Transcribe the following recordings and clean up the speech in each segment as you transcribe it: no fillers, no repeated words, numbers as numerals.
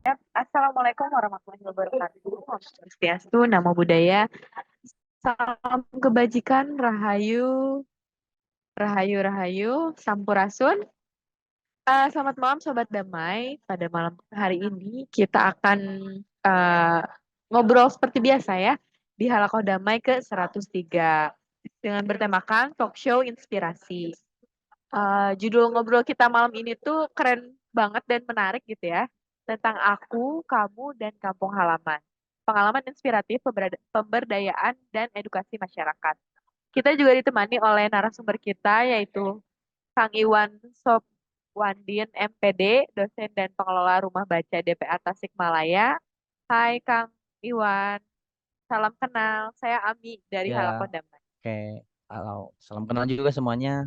Ya, Assalamualaikum warahmatullahi wabarakatuh. Om Swastiastu, Namo Buddhaya, salam kebajikan, Rahayu, Rahayu, Rahayu, Sampurasun. Selamat malam Sobat Damai. Pada malam hari ini kita akan eh, ngobrol seperti biasa ya di Halakoh Damai ke-103 dengan bertemakan talk show inspirasi. Judul ngobrol kita malam ini tuh keren banget dan menarik gitu ya. Tentang aku, kamu, dan kampung halaman. Pengalaman inspiratif, pemberdayaan, dan edukasi masyarakat. Kita juga ditemani oleh narasumber kita yaitu Kang Iwan Sopwandin, MPD, dosen dan pengelola Rumah Baca DPA Tasikmalaya. Hai Kang Iwan, salam kenal. Saya Ami dari Ya, Halakon Damai. oke. Halo, salam kenal juga semuanya.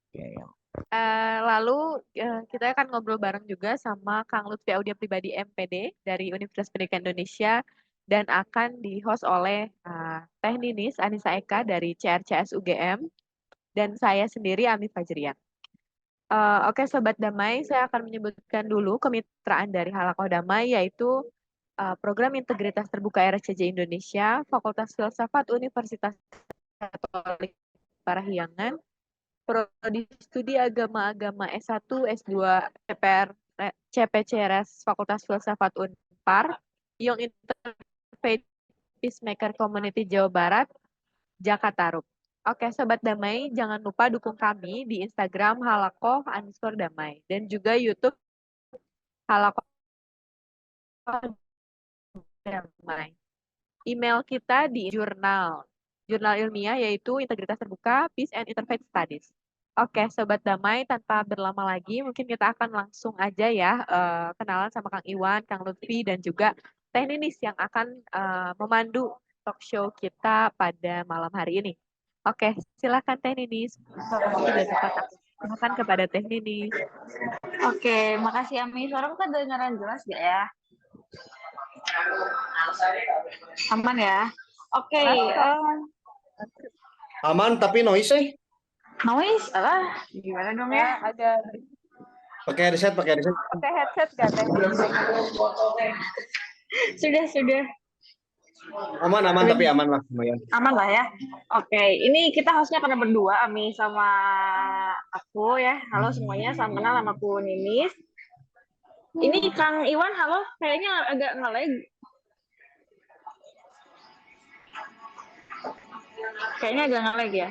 Oke, Lalu kita akan ngobrol bareng juga sama Kang Lutfi Audia Pribadi MPD dari Universitas Pendidikan Indonesia dan akan di-host oleh Teh Ninis Anissa Eka dari CRCS UGM dan saya sendiri Ami Fajrian. Oke Sobat Damai, saya akan menyebutkan dulu kemitraan dari Halakoh Damai yaitu Program Integritas Terbuka RSCJ Indonesia, Fakultas Filsafat Universitas Katolik Parahyangan, Prodi Studi Agama-Agama S1, S2, CPR, CPCRS Fakultas Filsafat Unpar, Young Interfaith Peacemaker Community Jawa Barat, Jakarta Rup. Oke, Sobat Damai, jangan lupa dukung kami di Instagram halakoh_damai dan juga YouTube halakoh damai. Email kita di jurnal ilmiah yaitu Integritas Terbuka, Peace and Interfaith Studies. Oke, Sobat Damai, tanpa berlama lagi, mungkin kita akan langsung aja ya kenalan sama Kang Iwan, Kang Lutfi, dan juga Teh Ninis yang akan memandu talk show kita pada malam hari ini. Oke, silakan Teh Ninis. Waktu dan tempat aku silakan kepada Teh Ninis. Oke, makasih Ami. Suara kita kedengaran jelas gak ya? Aman ya? Oke, Aman tapi noise sih. noise apa? Gimana dong ya? Agak Pakai headset, pakai headset. pakai headset gak Teh? Sudah. Aman, aman tapi aman lah lumayan. Aman lah ya. Oke, ini kita hostnya karena berdua, Ami sama aku ya. Halo semuanya, salam kenal, nama aku Ninis. Ini Kang Iwan, halo. Kayaknya agak nge-lag. Kayaknya agak nge-lag ya.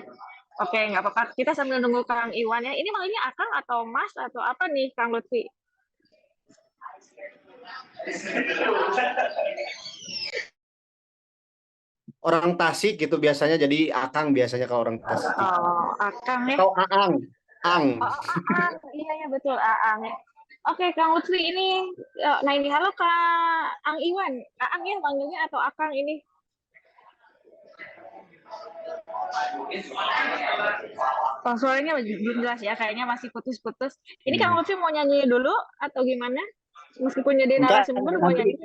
Oke, nggak apa-apa. Kita sambil nunggu Kang Iwan ya. Ini manggilnya Akang atau Mas atau apa nih, Kang Lutfi? Orang Tasik gitu biasanya jadi Akang biasanya kalau orang Tasik. Oh, Akang ya. Atau Aang. Ang. Oh, Aang. Iya, ya betul, Aang ya. Oke, Kang Lutfi ini. Nah ini, halo Kak Ang Iwan. Aang ya manggilnya atau Akang ini? Oh, suaranya belum jelas ya, kayaknya masih putus-putus. Ini Kang Lutfi mau nyanyi dulu atau gimana? Meskipun jadi Enggak, narasumber mau nyanyi.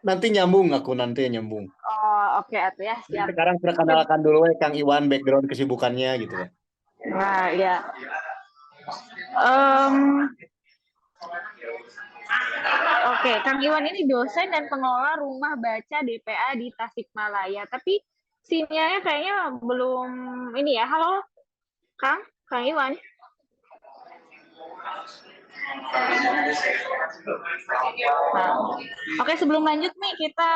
nanti nyambung aku nanti nyambung. Oh, oke atuh ya, Jadi siap. sekarang perkenalkan dulu ya Kang Iwan background kesibukannya gitu ya. Nah, ya. Em, Oke, Kang Iwan ini dosen dan pengelola rumah baca DPA di Tasikmalaya. Tapi sinyalnya kayaknya belum ini ya. Halo, Kang Iwan. Nah, oke, sebelum lanjut nih kita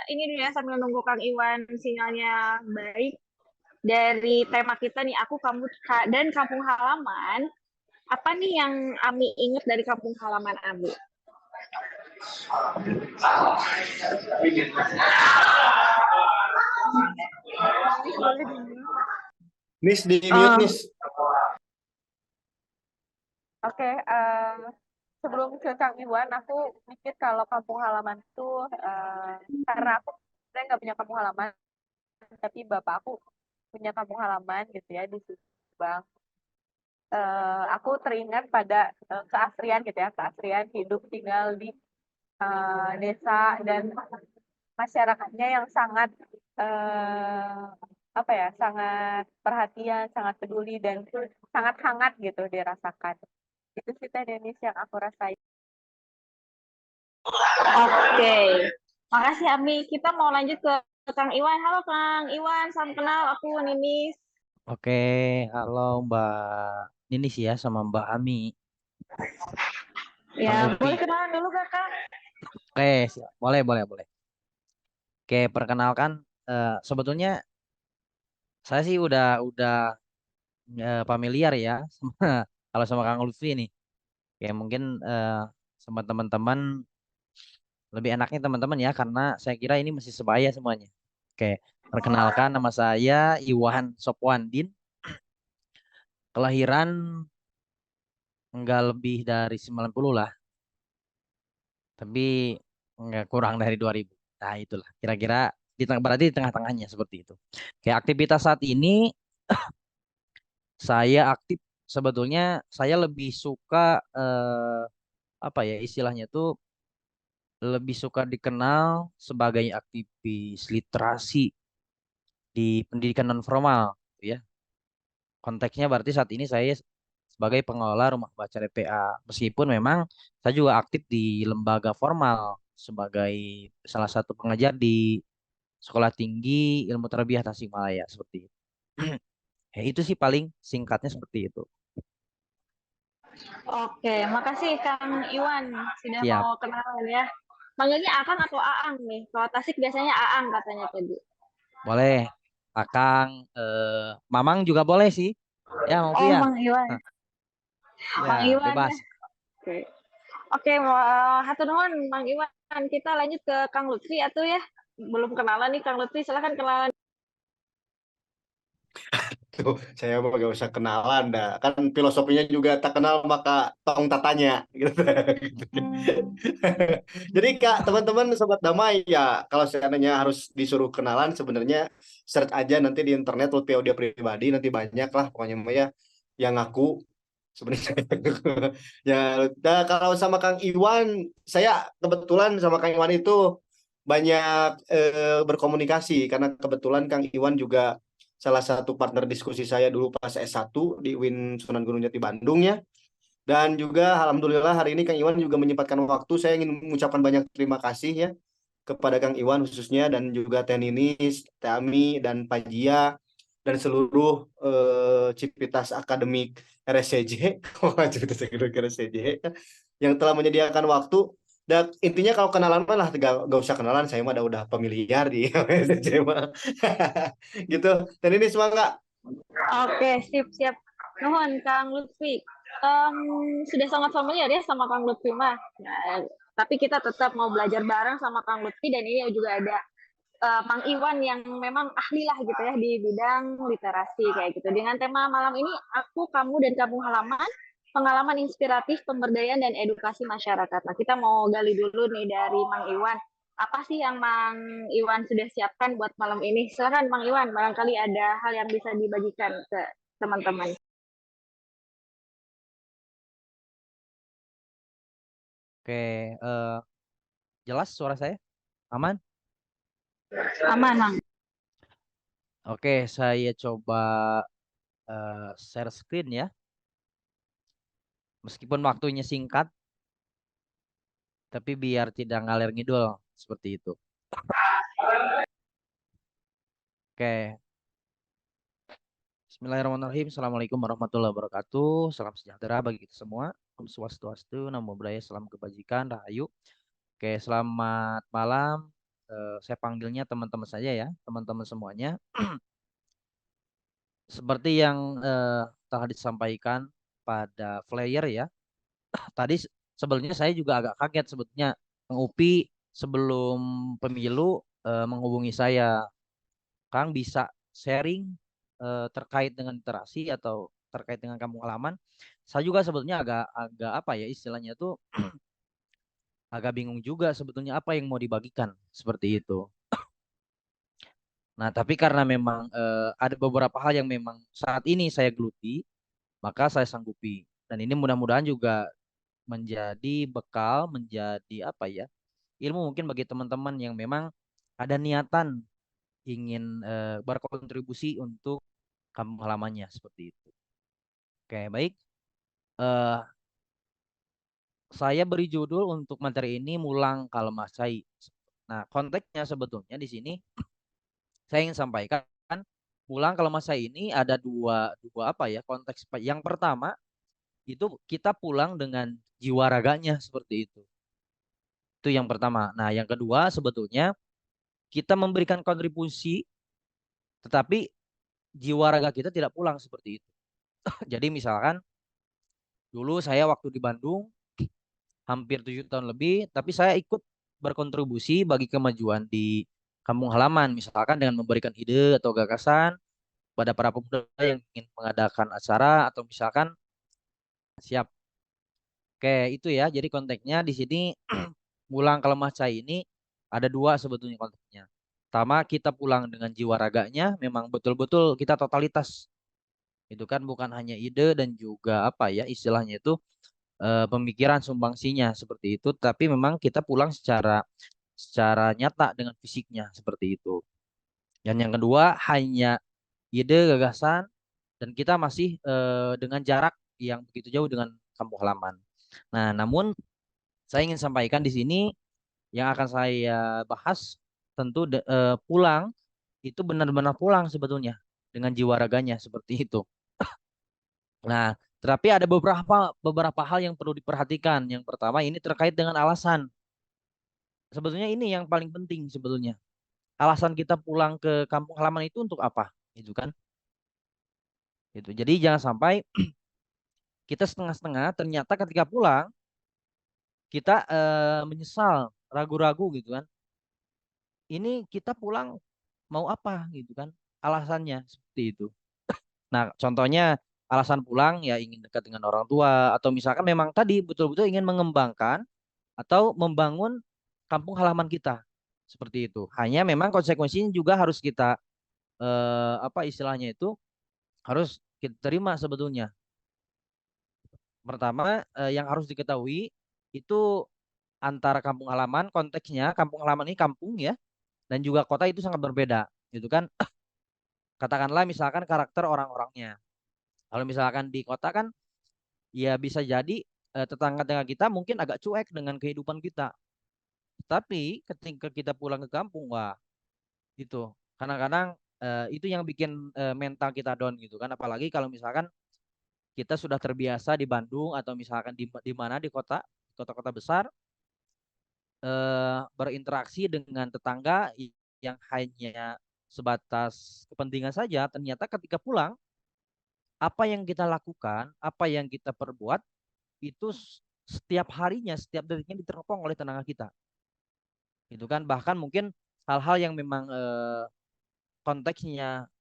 ini dulu ya sambil nunggu Kang Iwan sinyalnya baik. Dari tema kita nih, aku, kamu, dan kampung halaman. Apa nih yang Ami ingat dari kampung halaman Ami? Nis di mute Nis. Oke, sebelum ke Kang Iwan, aku mikir kalau kampung halaman itu karena aku sebenarnya nggak punya kampung halaman, tapi bapak aku punya kampung halaman gitu ya di Subang. Aku teringat pada keasrian gitu ya, keasrian hidup tinggal di desa dan masyarakatnya yang sangat apa ya, sangat perhatian, sangat peduli dan sangat hangat gitu dirasakan. Itu sih Teh Denis yang aku rasain. Oke. Makasih Ami. Kita mau lanjut ke Kang Iwan. Halo Kang Iwan, salam kenal. Aku Ninis. Oke, halo Mbak Ninis ya sama Mbak Ami, Kang Ya, Upi. boleh kenalan dulu Kak, Kang? Oke, siap. Boleh, boleh, boleh. Oke, perkenalkan, sebetulnya saya sih udah familiar ya sama kalau sama Kang Lutfi nih. Kayak mungkin sama teman-teman lebih enaknya teman-teman ya karena saya kira ini masih sebaya semuanya. Oke, perkenalkan nama saya Iwan Sopwandin, kelahiran enggak lebih dari 90 lah, tapi enggak kurang dari 2000. Nah, itulah kira-kira di tengah berarti di tengah-tengahnya seperti itu. Kayak aktivitas saat ini saya aktif sebetulnya saya lebih suka apa ya istilahnya tuh lebih suka dikenal sebagai aktivis literasi di pendidikan non formal ya. Konteksnya berarti saat ini saya sebagai pengelola rumah baca DPA. Meskipun memang saya juga aktif di lembaga formal sebagai salah satu pengajar di Sekolah Tinggi Ilmu Tarbiyah Tasikmalaya seperti itu. Ya, itu sih paling singkatnya seperti itu. Oke, makasih Kang Iwan sudah Siap. mau kenalan ya. Manggilnya Akang atau Aang nih? Kalau Tasik biasanya Aang katanya tadi. Boleh. Akang, Mamang juga boleh sih. Ya, Novi Oh, ya. Mang Iwan. Hah, Mang ya, Iwan ya. bebas. Oke. Oke, hatur nuhun Mang Iwan. Kita lanjut ke Kang Lutfi atau ya? Belum kenalan nih Kang Lutfi, silahkan kenalan. Tuh, saya mah gak usah kenalan dah. Kan filosofinya juga tak kenal maka tong tatanya gitu. Hmm, Jadi Kak, teman-teman sobat damai ya, kalau seandainya harus disuruh kenalan sebenarnya search aja nanti di internet Lutfi Audio Pribadi nanti banyak lah pokoknya mah ya yang ngaku sebenarnya. Ya, nah, kalau sama Kang Iwan, saya kebetulan sama Kang Iwan itu banyak berkomunikasi karena kebetulan Kang Iwan juga salah satu partner diskusi saya dulu pas S1 di UIN Sunan Gunung Jati Bandung ya. Dan juga alhamdulillah hari ini Kang Iwan juga menyempatkan waktu. Saya ingin mengucapkan banyak terima kasih ya kepada Kang Iwan khususnya dan juga Teh Ninis, Teh Ami dan Pak Jia dan seluruh Civitas Akademik RSCJ, Civitas Akademik RSCJ yang telah menyediakan waktu. Dan intinya kalau kenalan mah lah gak usah kenalan, saya mah udah familiar di RSCJ mah. Gitu. Dan ini semangat. Oke, siap-siap. Nuhun, Kang Lutfi. Em, sudah sangat familiar ya sama Kang Lutfi mah. Nah, tapi kita tetap mau belajar bareng sama Kang Lutfi dan ini juga ada Mang Iwan yang memang ahli lah gitu ya di bidang literasi kayak gitu. Dengan tema malam ini aku, kamu dan kampung halaman, pengalaman inspiratif pemberdayaan dan edukasi masyarakat. Nah, kita mau gali dulu nih dari Mang Iwan. Apa sih yang Mang Iwan sudah siapkan buat malam ini? Silakan Mang Iwan, barangkali ada hal yang bisa dibagikan ke teman-teman. Oke, jelas suara saya? Aman? Aman, Mang. Oke, saya coba share screen ya. Meskipun waktunya singkat, tapi biar tidak ngalir ngidul seperti itu. Oke, Bismillahirrahmanirrahim. Assalamualaikum warahmatullahi wabarakatuh. Salam sejahtera bagi kita semua. Om Swastiastu, Namo Buddhaya, salam kebajikan, Rahayu. Oke, selamat malam. Saya panggilnya teman-teman saja ya, teman-teman semuanya. Seperti yang telah disampaikan pada flyer ya. Tadi sebelumnya saya juga agak kaget sebetulnya Kang Upi sebelum pemilu menghubungi saya. Kang bisa sharing terkait dengan literasi atau terkait dengan kampung halaman. Saya juga sebetulnya agak agak apa ya istilahnya tuh agak bingung juga sebetulnya apa yang mau dibagikan seperti itu. Nah, tapi karena memang ada beberapa hal yang memang saat ini saya geluti, maka saya sanggupi. Dan ini mudah-mudahan juga menjadi bekal, menjadi apa ya, ilmu mungkin bagi teman-teman yang memang ada niatan ingin berkontribusi untuk kampung halamannya seperti itu. Oke, baik. Eh, saya beri judul untuk materi ini Mulang Kalimat Cai. Nah, konteksnya sebetulnya di sini saya ingin sampaikan pulang kalau masa ini ada dua apa ya konteks. Yang pertama itu kita pulang dengan jiwa raganya seperti itu. Itu yang pertama. Nah, yang kedua sebetulnya kita memberikan kontribusi tetapi jiwa raga kita tidak pulang seperti itu. Jadi misalkan dulu saya waktu di Bandung hampir 7 tahun lebih, tapi saya ikut berkontribusi bagi kemajuan di kampung halaman, misalkan dengan memberikan ide atau gagasan pada para pemuda yang ingin mengadakan acara atau misalkan siap. Oke, itu ya. Jadi konteksnya di sini pulang ke lemah cai ini ada dua sebetulnya konteksnya. Pertama, kita pulang dengan jiwa raganya, memang betul-betul kita totalitas. Itu kan bukan hanya ide dan juga apa ya istilahnya itu pemikiran sumbangsinya seperti itu, tapi memang kita pulang secara secara nyata dengan fisiknya seperti itu. Dan yang kedua hanya ide gagasan dan kita masih dengan jarak yang begitu jauh dengan kampung halaman. Nah, namun saya ingin sampaikan di sini yang akan saya bahas tentu pulang itu benar-benar pulang sebetulnya dengan jiwa raganya seperti itu. Nah, tetapi ada beberapa hal yang perlu diperhatikan. Yang pertama ini terkait dengan alasan. Sebetulnya ini yang paling penting sebetulnya. Alasan kita pulang ke kampung halaman itu untuk apa? Itu kan. Itu. Jadi jangan sampai kita setengah-setengah ternyata ketika pulang kita menyesal, ragu-ragu gitu kan. Ini kita pulang mau apa gitu kan? Alasannya seperti itu. Nah, contohnya alasan pulang ya ingin dekat dengan orang tua atau misalkan memang tadi betul-betul ingin mengembangkan atau membangun kampung halaman kita. Seperti itu. Hanya memang konsekuensinya juga harus kita apa istilahnya itu harus kita terima sebetulnya. Pertama yang harus diketahui itu antara kampung halaman konteksnya kampung halaman ini kampung ya dan juga kota itu sangat berbeda gitu kan. Katakanlah misalkan karakter orang-orangnya. Kalau misalkan di kota kan ya bisa jadi tetangga-tetangga kita mungkin agak cuek dengan kehidupan kita. Tapi ketika kita pulang ke kampung, wah itu kadang-kadang itu yang bikin mental kita down gitu kan. Apalagi kalau misalkan kita sudah terbiasa di Bandung atau misalkan di mana di kota-kota besar berinteraksi dengan tetangga yang hanya sebatas kepentingan saja. Ternyata ketika pulang apa yang kita lakukan, apa yang kita perbuat itu setiap harinya, setiap detiknya diteropong oleh tenaga kita. Itu kan bahkan mungkin hal-hal yang memang konteksnya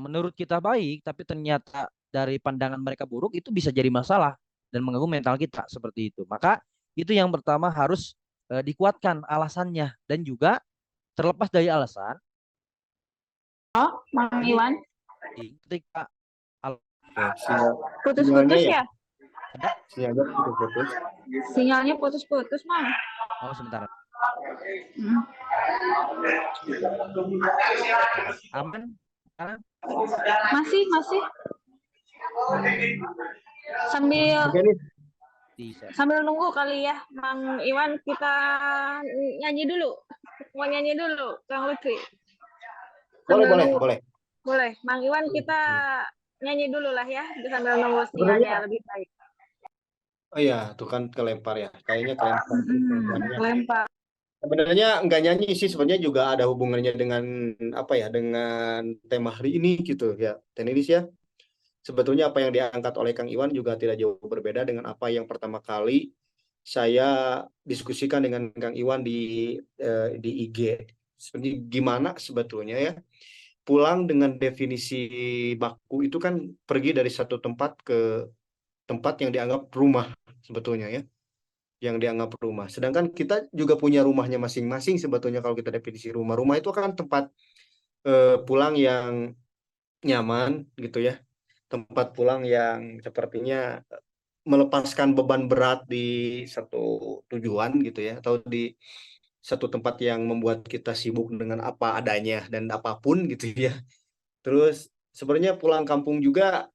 menurut kita baik, tapi ternyata dari pandangan mereka buruk itu bisa jadi masalah dan mengganggu mental kita seperti itu. Maka itu yang pertama harus dikuatkan alasannya dan juga terlepas dari alasan. Mang Iwan, Ketika putus-putus ya? Sinyalnya putus-putus. Sinyalnya putus-putus, Mang. Oh sebentar. Aman? Masih. Sambil nunggu kali ya, Mang Iwan kita nyanyi dulu. Mau nyanyi dulu, Kang Lutfi. Boleh. Boleh, Mang Iwan kita nyanyi dulu lah ya, sambil nunggu sinyalnya lebih baik. Oh iya, tuh kan kelempar ya. Kayaknya kelempar. Lempar. Sebenarnya enggak nyanyi sih, sebenarnya juga ada hubungannya dengan apa ya, dengan tema hari ini gitu ya. Tenis ya. Sebetulnya apa yang diangkat oleh Kang Iwan juga tidak jauh berbeda dengan apa yang pertama kali saya diskusikan dengan Kang Iwan di IG. Seperti gimana sebetulnya ya pulang dengan definisi baku itu kan pergi dari satu tempat ke tempat yang dianggap rumah sebetulnya ya, yang dianggap rumah. Sedangkan kita juga punya rumahnya masing-masing sebetulnya kalau kita definisi rumah. Rumah itu kan tempat pulang yang nyaman gitu ya, tempat pulang yang sepertinya melepaskan beban berat di satu tujuan gitu ya, atau di satu tempat yang membuat kita sibuk dengan apa adanya dan apapun gitu ya. Terus sebenarnya pulang kampung juga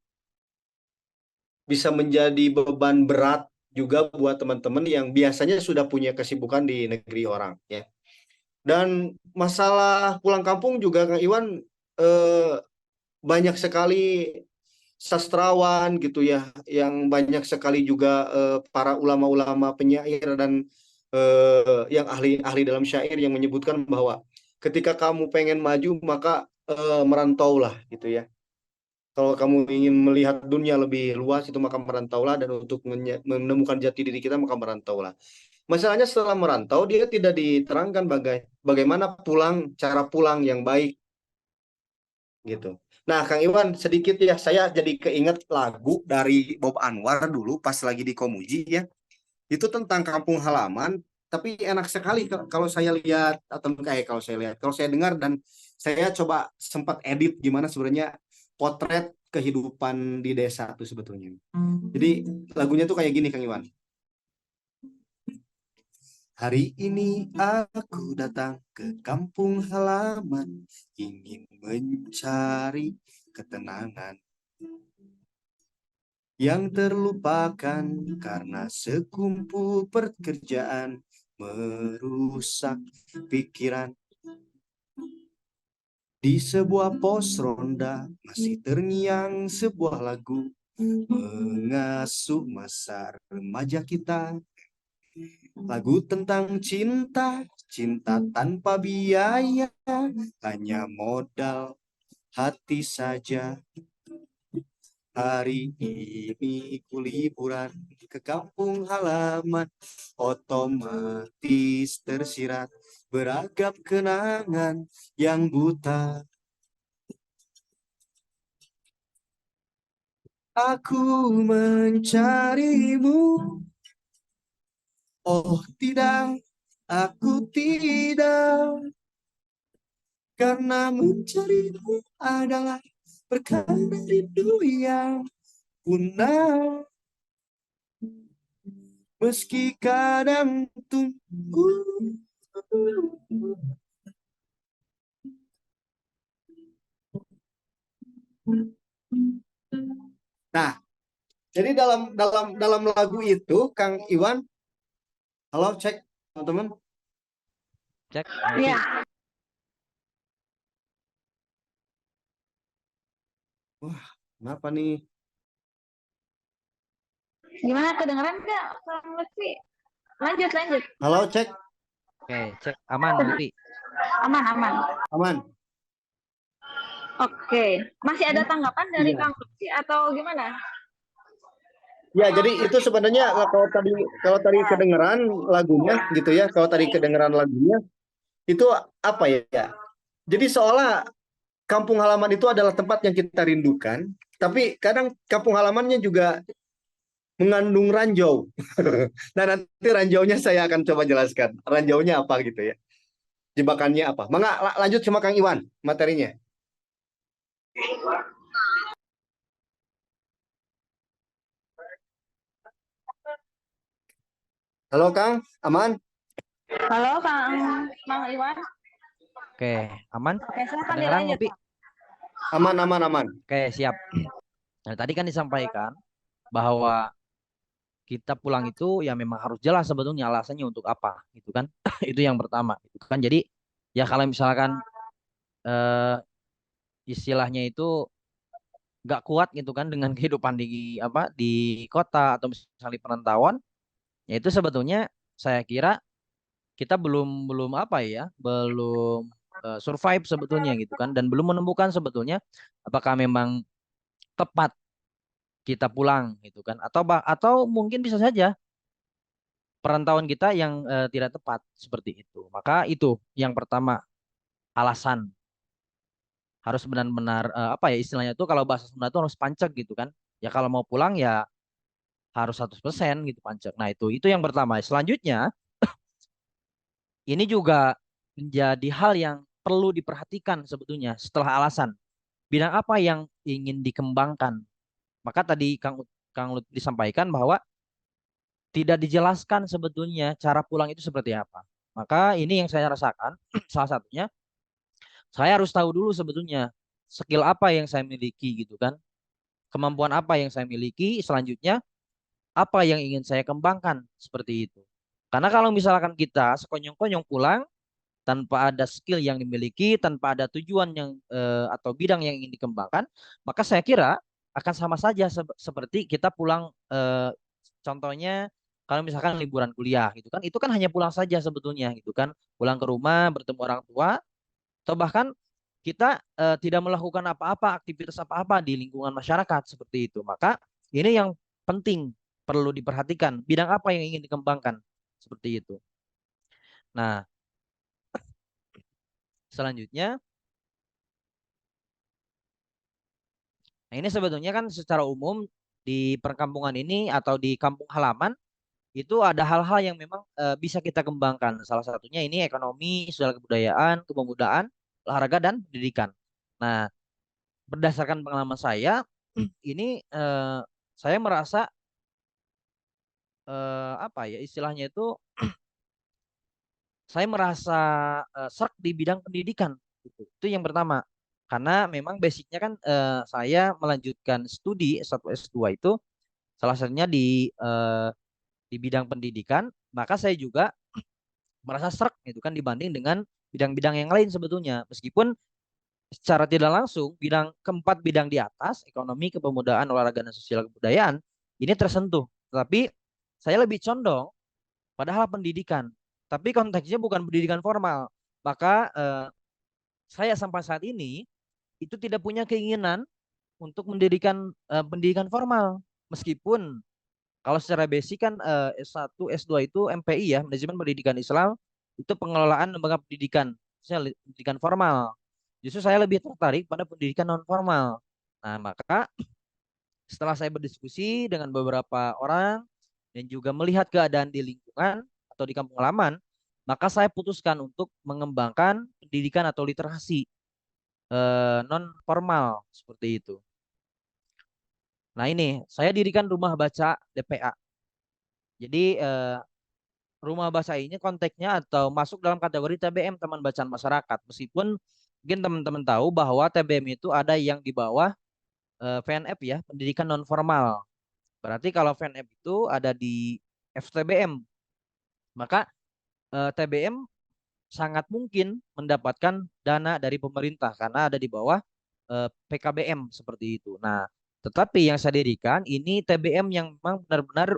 bisa menjadi beban berat juga buat teman-teman yang biasanya sudah punya kesibukan di negeri orang ya. Dan masalah pulang kampung juga Kang Iwan, eh, banyak sekali sastrawan gitu ya, yang banyak sekali juga para ulama-ulama penyair dan yang ahli-ahli dalam syair yang menyebutkan bahwa ketika kamu pengen maju maka merantaulah gitu ya. Kalau kamu ingin melihat dunia lebih luas itu maka merantaulah, dan untuk menemukan jati diri kita maka merantaulah. Masalahnya setelah merantau dia tidak diterangkan bagaimana cara pulang yang baik gitu. Nah, Kang Iwan, sedikit ya, saya jadi keinget lagu dari Bob Anwar dulu pas lagi di Komuji ya. Itu tentang kampung halaman, tapi enak sekali kalau saya lihat, atau kayak kalau saya dengar, dan saya coba sempat edit gimana sebenarnya potret kehidupan di desa itu sebetulnya. Jadi lagunya tuh kayak gini, Kang Iwan. Hari ini aku datang ke kampung halaman, ingin mencari ketenangan yang terlupakan karena sekumpul pekerjaan merusak pikiran. Di sebuah pos ronda masih terngiang sebuah lagu mengasuh masa remaja kita. Lagu tentang cinta, cinta tanpa biaya, hanya modal hati saja. Hari ini ku liburan ke kampung halaman, otomatis tersirat beragam kenangan yang buta. Aku mencarimu, oh tidak, aku tidak. Karena mencarimu adalah perkara rindu yang punah. Meski kadang tunggu. Nah, jadi dalam lagu itu Kang Iwan, halo cek teman-teman. Cek, Iya. Wah, kenapa nih? Gimana, kedengeran nggak, Kang Lutfi? Lanjut. Halo cek, Oke, cek aman Lutfi. Aman. aman. Oke. Masih ada tanggapan dari Iya. Kang Lutfi atau gimana? Ya, jadi itu sebenarnya kalau tadi kedengeran lagunya gitu ya, kalau tadi kedengeran lagunya itu apa ya? Jadi seolah kampung halaman itu adalah tempat yang kita rindukan, tapi kadang kampung halamannya juga mengandung ranjau. Nah, nanti ranjaunya saya akan coba jelaskan. Ranjaunya apa gitu ya? Jebakannya apa? Mangga lanjut sama Kang Iwan materinya. Halo Kang, aman? Halo, Kang Iwan. Oke, aman? Oke, silakan Kedengeran dilanjut. Lutfi? Aman. Oke, siap. Nah, tadi kan disampaikan bahwa kita pulang itu ya memang harus jelas sebetulnya alasannya untuk apa gitu kan. Itu yang pertama gitu kan. Jadi ya kalau misalkan eh, istilahnya itu nggak kuat gitu kan dengan kehidupan di kota atau misalnya di perantauan, ya itu sebetulnya saya kira kita belum belum apa ya, belum survive sebetulnya gitu kan, dan belum menemukan sebetulnya apakah memang tepat kita pulang gitu kan, atau mungkin bisa saja perantauan kita yang tidak tepat seperti itu. Maka itu yang pertama, alasan harus benar-benar apa ya istilahnya itu, kalau bahasa Sunda itu harus pancek gitu kan. Ya kalau mau pulang ya harus 100% gitu pancek. Nah, itu yang pertama. Selanjutnya ini juga menjadi hal yang perlu diperhatikan sebetulnya setelah alasan. Bidang apa yang ingin dikembangkan? Maka tadi Kang Lut disampaikan bahwa tidak dijelaskan sebetulnya cara pulang itu seperti apa. Maka ini yang saya rasakan salah satunya, saya harus tahu dulu sebetulnya skill apa yang saya miliki gitu kan. Kemampuan apa yang saya miliki, selanjutnya apa yang ingin saya kembangkan seperti itu. Karena kalau misalkan kita sekonyong-konyong pulang tanpa ada skill yang dimiliki, tanpa ada tujuan yang atau bidang yang ingin dikembangkan, maka saya kira akan sama saja seperti kita pulang contohnya kalau misalkan liburan kuliah gitu kan, itu kan hanya pulang saja sebetulnya gitu kan, pulang ke rumah bertemu orang tua atau bahkan kita tidak melakukan apa-apa, aktivitas apa-apa di lingkungan masyarakat seperti itu. Maka ini yang penting perlu diperhatikan, bidang apa yang ingin dikembangkan seperti itu. Nah, selanjutnya, nah ini sebetulnya kan secara umum di perkampungan ini atau di kampung halaman itu ada hal-hal yang memang bisa kita kembangkan. Salah satunya ini ekonomi, sosial kebudayaan, kepemudaan, olahraga dan pendidikan. Nah, berdasarkan pengalaman saya, ini saya merasa apa ya istilahnya itu saya merasa serk di bidang pendidikan gitu. Itu yang pertama. Karena memang basicnya kan saya melanjutkan studi S1 S2 itu salah satunya di bidang pendidikan, maka saya juga merasa serk gitu kan dibanding dengan bidang-bidang yang lain sebetulnya. Meskipun secara tidak langsung keempat bidang di atas, ekonomi, kepemudaan, olahraga dan sosial kebudayaan ini tersentuh. Tetapi saya lebih condong padahal pendidikan. Tapi konteksnya bukan pendidikan formal. Maka saya sampai saat ini itu tidak punya keinginan untuk mendirikan pendidikan formal. Meskipun kalau secara basic kan S1, S2 itu MPI ya, Manajemen Pendidikan Islam, itu pengelolaan lembaga pendidikan, misalnya pendidikan formal. Justru saya lebih tertarik pada pendidikan non formal. Nah, maka setelah saya berdiskusi dengan beberapa orang dan juga melihat keadaan di lingkungan atau di kampung halaman, maka saya putuskan untuk mengembangkan pendidikan atau literasi non formal seperti itu. Nah ini saya dirikan rumah baca DPA. Jadi rumah baca ini konteksnya atau masuk dalam kategori TBM teman bacaan masyarakat. Meskipun mungkin teman-teman tahu bahwa TBM itu ada yang di bawah VNF ya, pendidikan non formal. Berarti kalau VNF itu ada di FTBM, maka TBM sangat mungkin mendapatkan dana dari pemerintah karena ada di bawah PKBM seperti itu. Nah, tetapi yang saya dirikan ini TBM yang memang benar-benar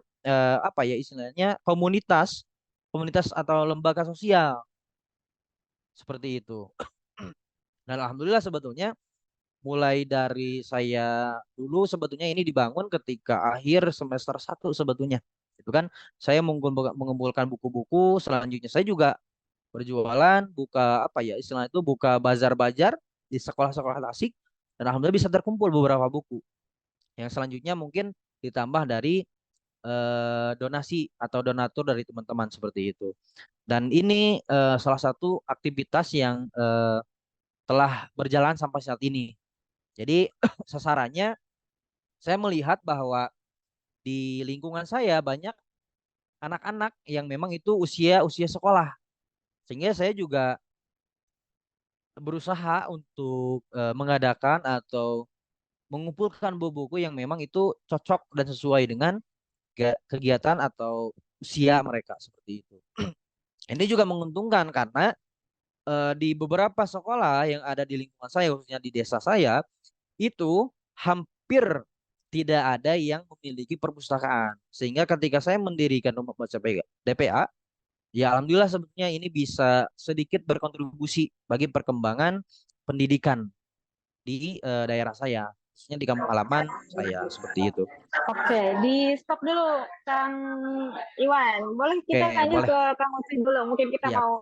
apa ya istilahnya komunitas, komunitas atau lembaga sosial seperti itu. Dan alhamdulillah sebetulnya mulai dari saya dulu sebetulnya ini dibangun ketika akhir semester 1 sebetulnya. Itu kan saya mengumpulkan buku-buku, selanjutnya saya juga berjualan, buka apa ya istilah itu buka bazar-bazar di sekolah-sekolah tasik dan alhamdulillah bisa terkumpul beberapa buku. Yang selanjutnya mungkin ditambah dari donasi atau donatur dari teman-teman seperti itu. Dan ini salah satu aktivitas yang telah berjalan sampai saat ini. Jadi sasarannya saya melihat bahwa di lingkungan saya banyak anak-anak yang memang itu usia usia sekolah. Sehingga saya juga berusaha untuk mengadakan atau mengumpulkan buku-buku yang memang itu cocok dan sesuai dengan kegiatan atau usia mereka seperti itu. Ini juga menguntungkan karena di beberapa sekolah yang ada di lingkungan saya, khususnya di desa saya, itu hampir tidak ada yang memiliki perpustakaan. Sehingga ketika saya mendirikan rumah baca DPA, ya alhamdulillah sebetulnya ini bisa sedikit berkontribusi bagi perkembangan pendidikan di daerah saya, khususnya di kampung halaman saya seperti itu. Oke, di stop dulu Kang Iwan. Boleh kita Oke, lanjut boleh. ke Kang Lutfi dulu. Mungkin kita Siap. mau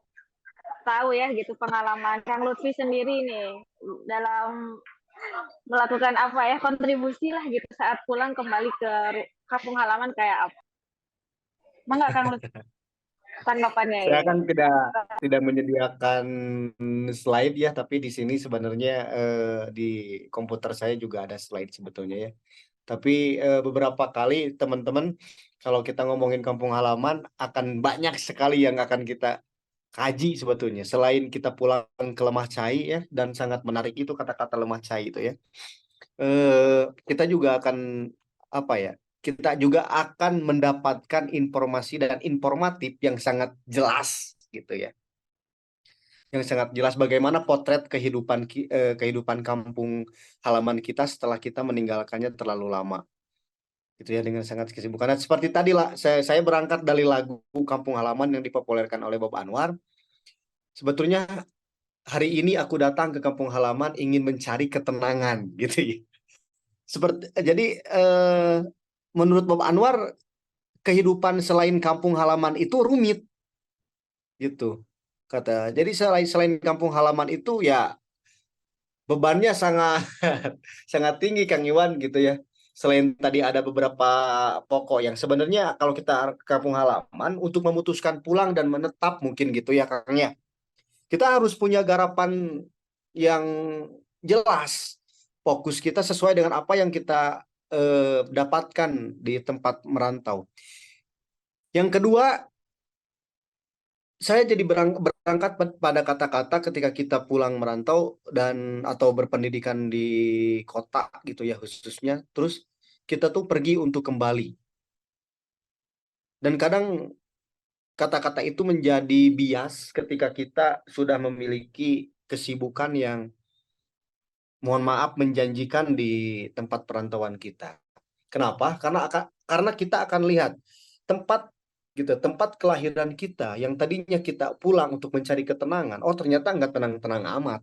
tahu ya gitu pengalaman Kang Lutfi sendiri nih dalam melakukan apa ya kontribusi lah gitu saat pulang kembali ke kampung halaman kayak apa. Mangga Kang Lutfi tanggapannya Saya ini. kan tidak menyediakan slide ya, tapi di sini sebenarnya di komputer saya juga ada slide sebetulnya ya. Tapi beberapa kali teman-teman kalau kita ngomongin kampung halaman akan banyak sekali yang akan kita kaji sebetulnya. Selain kita pulang ke Lemah Cai ya, dan sangat menarik itu kata-kata Lemah Cai itu ya. Kita juga akan apa ya? kita juga akan mendapatkan informasi dan informatif yang sangat jelas gitu ya. Yang sangat jelas bagaimana potret kehidupan kampung halaman kita setelah kita meninggalkannya terlalu lama. Gitu ya, dengan sangat kesibukan. Nah, seperti tadi lah, saya berangkat dari lagu Kampung Halaman yang dipopulerkan oleh Bob Anwar. Sebetulnya hari ini aku datang ke kampung halaman ingin mencari ketenangan gitu ya. Jadi menurut Bob Anwar kehidupan selain kampung halaman itu rumit gitu kata. Jadi selain kampung halaman itu ya bebannya sangat sangat tinggi Kang Iwan gitu ya. Selain tadi ada beberapa pokok yang sebenarnya kalau kita ke kampung halaman untuk memutuskan pulang dan menetap mungkin gitu ya Kang ya. Kita harus punya garapan yang jelas. Fokus kita sesuai dengan apa yang kita dapatkan di tempat merantau. Yang kedua, saya jadi berangkat pada kata-kata ketika kita pulang merantau dan atau berpendidikan di kota gitu ya khususnya, terus kita tuh pergi untuk kembali. Dan kadang kata-kata itu menjadi bias ketika kita sudah memiliki kesibukan yang mohon maaf menjanjikan di tempat perantauan kita. Kenapa? Karena kita akan lihat tempat gitu, tempat kelahiran kita yang tadinya kita pulang untuk mencari ketenangan, oh ternyata nggak tenang-tenang amat,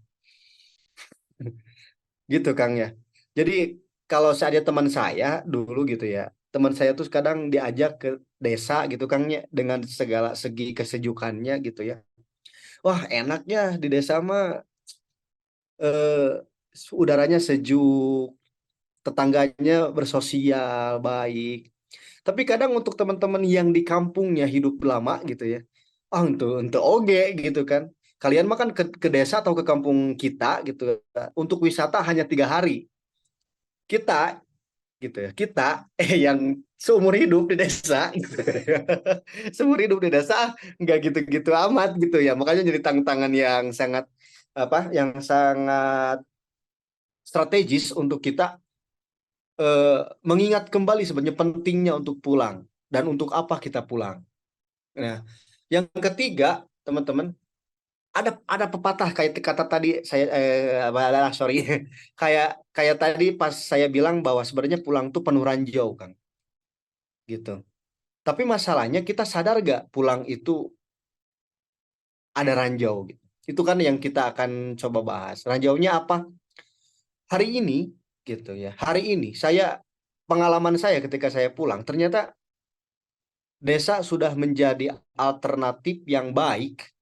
gitu Kang ya. Jadi kalau saya ada teman saya dulu gitu ya, teman saya tuh kadang diajak ke desa gitu Kang ya, dengan segala segi kesejukannya gitu ya. Wah enaknya di desa mah udaranya sejuk, tetangganya bersosial baik. Tapi kadang untuk teman-teman yang di kampungnya hidup lama gitu ya, untuk oge gitu kan. Kalian mah kan ke desa atau ke kampung kita gitu, untuk wisata hanya 3 hari. Kita gitu ya, kita yang seumur hidup di desa, gitu. Seumur hidup di desa nggak gitu-gitu amat gitu ya. Makanya jadi tantangan yang sangat yang sangat strategis untuk kita mengingat kembali sebenarnya pentingnya untuk pulang dan untuk apa kita pulang. Nah, yang ketiga, teman-teman, ada pepatah kayak kata tadi saya sorry kayak kayak tadi pas saya bilang bahwa sebenarnya pulang tuh penuh ranjau kan, gitu. Tapi masalahnya kita sadar gak pulang itu ada ranjau gitu. Itu kan yang kita akan coba bahas. Ranjaunya apa? Hari ini gitu ya. Hari ini pengalaman saya ketika saya pulang ternyata desa sudah menjadi alternatif yang baik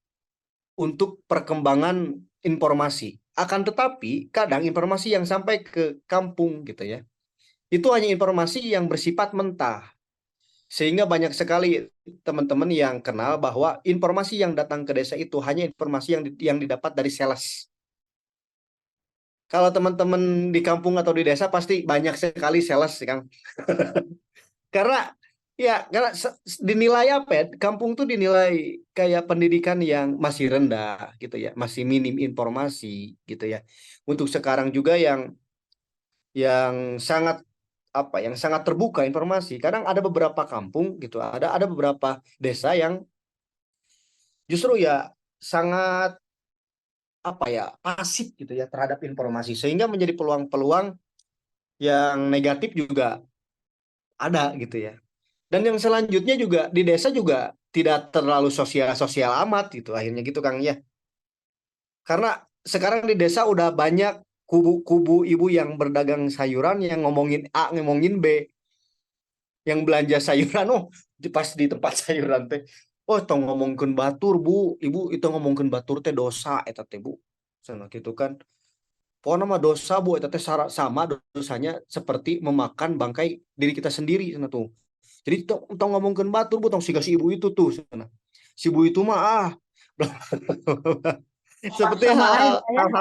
untuk perkembangan informasi. Akan tetapi, kadang informasi yang sampai ke kampung gitu ya, itu hanya informasi yang bersifat mentah. Sehingga banyak sekali teman-teman yang kenal bahwa informasi yang datang ke desa itu hanya informasi yang didapat dari sales. Kalau teman-teman di kampung atau di desa pasti banyak sekali sales, Kang. Karena dinilai apa ya? Kampung tuh dinilai kayak pendidikan yang masih rendah gitu ya, masih minim informasi gitu ya. Untuk sekarang juga yang sangat yang sangat terbuka informasi. Kadang ada beberapa kampung gitu, ada beberapa desa yang justru ya sangat pasif gitu ya terhadap informasi sehingga menjadi peluang-peluang yang negatif juga ada gitu ya. Dan yang selanjutnya juga di desa juga tidak terlalu sosial amat gitu akhirnya gitu Kang ya. Karena sekarang di desa udah banyak kubu-kubu ibu yang berdagang sayuran yang ngomongin A, ngomongin B, yang belanja sayuran pas di tempat sayuran teh. Oh, tong ngomongkeun batur, Bu. Ibu itu ngomongkeun batur teh dosa eta teh, Bu. Sana gitu kan. Pokoknya mah dosa, Bu, eta teh sama dosanya seperti memakan bangkai diri kita sendiri sana tuh. Jadi tong ngomongkeun batur Bu tong siga si ibu itu tuh sana. Si ibu itu mah seperti Sama aja ya.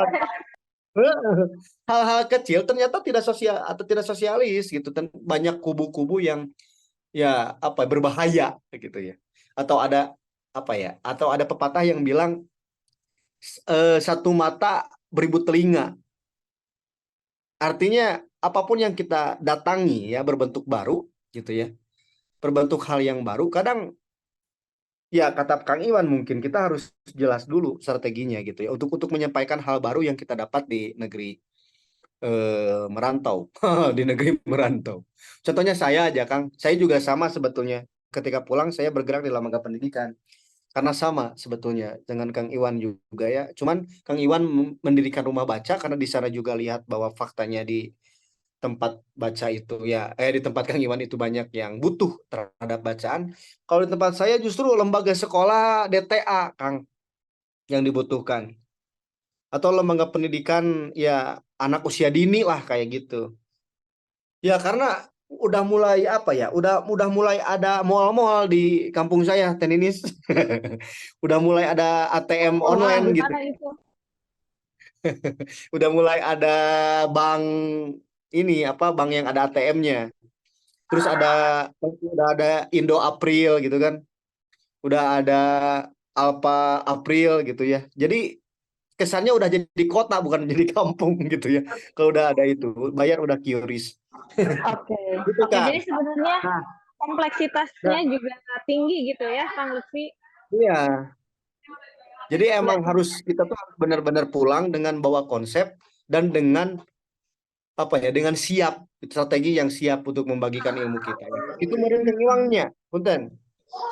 hal-hal kecil ternyata tidak sosial atau tidak sosialis gitu dan banyak kubu-kubu yang berbahaya gitu ya. Atau ada pepatah yang bilang satu mata beribu telinga. Artinya apapun yang kita datangi ya berbentuk baru gitu ya. Berbentuk hal yang baru. Kadang ya kata Kang Iwan mungkin kita harus jelas dulu strateginya gitu ya untuk menyampaikan hal baru yang kita dapat di negeri merantau di negeri merantau. Contohnya saya aja Kang, saya juga sama sebetulnya. Ketika pulang saya bergerak di lembaga pendidikan karena sama sebetulnya dengan Kang Iwan juga ya. Cuman Kang Iwan mendirikan rumah baca karena di sana juga lihat bahwa faktanya di tempat baca itu ya di tempat Kang Iwan itu banyak yang butuh terhadap bacaan. Kalau di tempat saya justru lembaga sekolah DTA Kang yang dibutuhkan atau lembaga pendidikan ya anak usia dini lah kayak gitu. Ya karena udah mulai apa ya? Udah mulai ada mall-mall di kampung saya, Teninis. Udah mulai ada ATM Wah, online di gitu. mana itu? Udah mulai ada bank ini apa bank yang ada ATM-nya. Terus udah ada Indo April gitu kan. Udah ada Alfa April gitu ya. Jadi kesannya udah jadi kota bukan jadi kampung gitu ya. Kalau udah ada itu, bayar udah QRIS. Oke. Gitu Oke, kan. jadi sebenarnya Nah, kompleksitasnya nah, juga tinggi gitu ya, Kang Lutfi. iya. Jadi emang kita tuh harus benar-benar pulang dengan bawa konsep dan dengan apa ya, dengan siap strategi yang siap untuk membagikan ilmu kita. Ya. Itu meren uangnya, punten.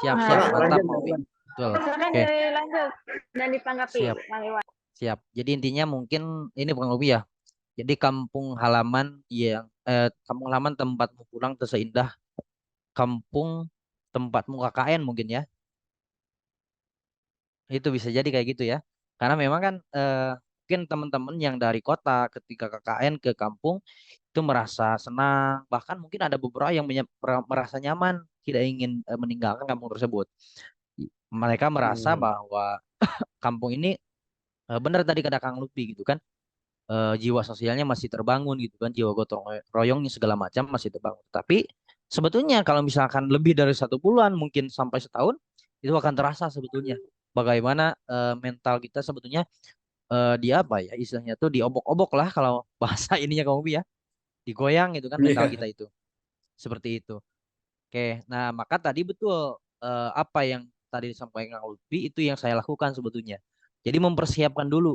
Siap, Nah, Mangga mantap lanjut Pak Kang Ubi. Iwan. Betul. silakan Oke, dilanjut dan ditanggapi, siap, Bang Iwan. siap. Jadi intinya mungkin ini bukan Ubi ya. Jadi kampung halaman tempatmu pulang terseindah kampung tempatmu KKN mungkin ya. Itu bisa jadi kayak gitu ya. Karena memang kan mungkin teman-teman yang dari kota ketika KKN ke kampung itu merasa senang, bahkan mungkin ada beberapa yang merasa nyaman, tidak ingin meninggalkan kampung tersebut. Mereka merasa Hmm. bahwa kampung ini benar tadi kata Kang Lupi gitu kan, jiwa sosialnya masih terbangun gitu kan, jiwa gotong royongnya segala macam masih terbangun. Tapi sebetulnya kalau misalkan lebih dari 1 bulan mungkin sampai setahun itu akan terasa sebetulnya bagaimana mental kita sebetulnya di apa ya istilahnya tuh diobok-obok lah kalau bahasa ininya kamu ya, digoyang gitu kan mental Iya. kita itu seperti itu. Oke, nah maka tadi betul apa yang tadi disampaikan Kang Lutfi itu yang saya lakukan sebetulnya. Jadi mempersiapkan dulu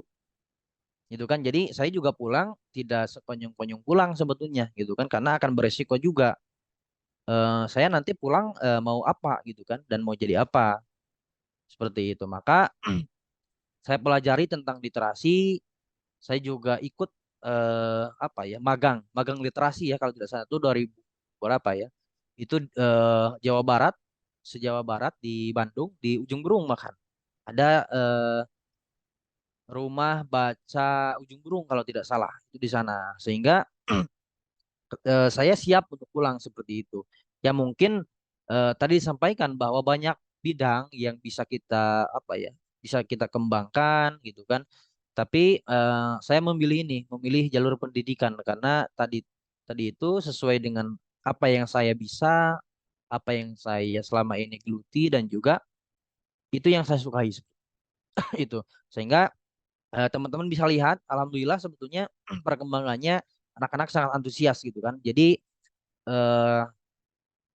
gitu kan. Jadi saya juga pulang tidak sekonyong-konyong pulang sebetulnya gitu kan karena akan beresiko juga. Saya nanti pulang mau apa gitu kan dan mau jadi apa seperti itu. Maka saya pelajari tentang literasi, saya juga ikut apa ya magang literasi ya kalau tidak salah itu 2000 berapa ya. Itu Jawa Barat, se-Jawa Barat di Bandung di Ujung Berung makan. Ada rumah baca Ujung Berung kalau tidak salah itu di sana. Sehingga saya siap untuk pulang seperti itu. Ya mungkin tadi disampaikan bahwa banyak bidang yang bisa kita apa ya, bisa kita kembangkan gitu kan. Tapi saya memilih jalur pendidikan karena tadi tadi itu sesuai dengan apa yang saya bisa, apa yang saya selama ini geluti dan juga itu yang saya sukai itu. Sehingga teman-teman bisa lihat, alhamdulillah sebetulnya perkembangannya anak-anak sangat antusias gitu kan. Jadi eh,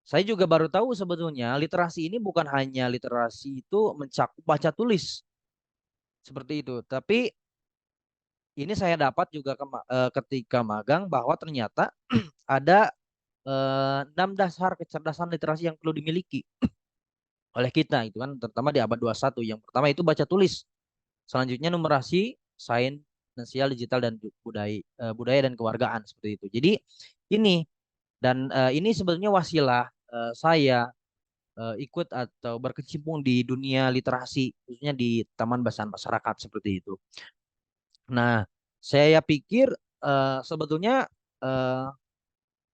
saya juga baru tahu sebetulnya literasi ini bukan hanya literasi itu mencakup baca tulis seperti itu, tapi ini saya dapat juga ketika magang bahwa ternyata ada 6 dasar kecerdasan literasi yang perlu dimiliki oleh kita itu kan terutama di abad 21. Yang pertama itu baca tulis. Selanjutnya numerasi, sains, finansial, digital dan budaya dan kewargaan seperti itu. Jadi ini ini sebetulnya wasilah saya ikut atau berkecimpung di dunia literasi khususnya di Taman Bacaan Masyarakat seperti itu. Nah, saya pikir sebetulnya eh,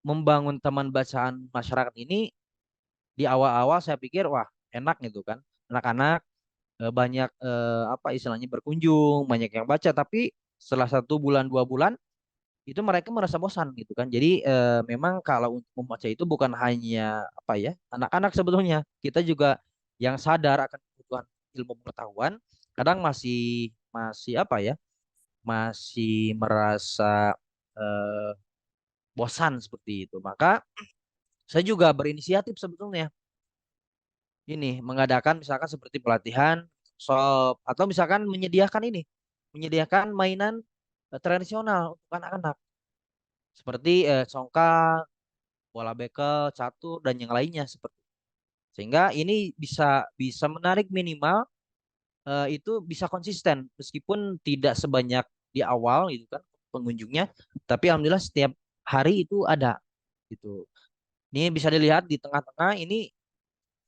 membangun taman bacaan masyarakat ini di awal-awal saya pikir wah enak gitu kan. Anak-anak banyak apa istilahnya berkunjung, banyak yang baca tapi setelah 1 bulan 2 bulan itu mereka merasa bosan gitu kan. Jadi memang kalau untuk membaca itu bukan hanya apa ya anak-anak sebetulnya kita juga yang sadar akan kebutuhan ilmu pengetahuan kadang masih masih apa ya masih merasa eh, bosan seperti itu. Maka saya juga berinisiatif sebetulnya ini mengadakan misalkan seperti pelatihan shop atau misalkan menyediakan mainan tradisional untuk anak-anak seperti congkak, bola bekel, catur dan yang lainnya seperti sehingga ini bisa bisa menarik minimal itu bisa konsisten meskipun tidak sebanyak di awal gitu kan pengunjungnya tapi alhamdulillah setiap hari itu ada gitu. Ini bisa dilihat di tengah-tengah ini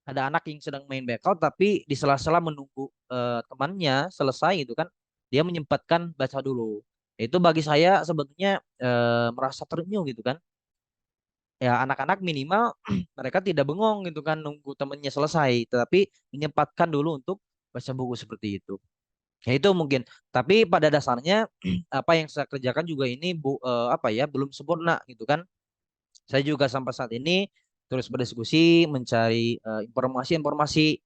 ada anak yang sedang main bekel tapi di sela-sela menunggu temannya selesai gitu kan dia menyempatkan baca dulu. Itu bagi saya sebetulnya merasa terenyuh gitu kan. Ya anak-anak minimal mereka tidak bengong gitu kan nunggu temennya selesai, tetapi menyempatkan dulu untuk baca buku seperti itu. Ya itu mungkin. Tapi pada dasarnya apa yang saya kerjakan juga ini apa ya belum sempurna gitu kan. Saya juga sampai saat ini terus berdiskusi mencari informasi-informasi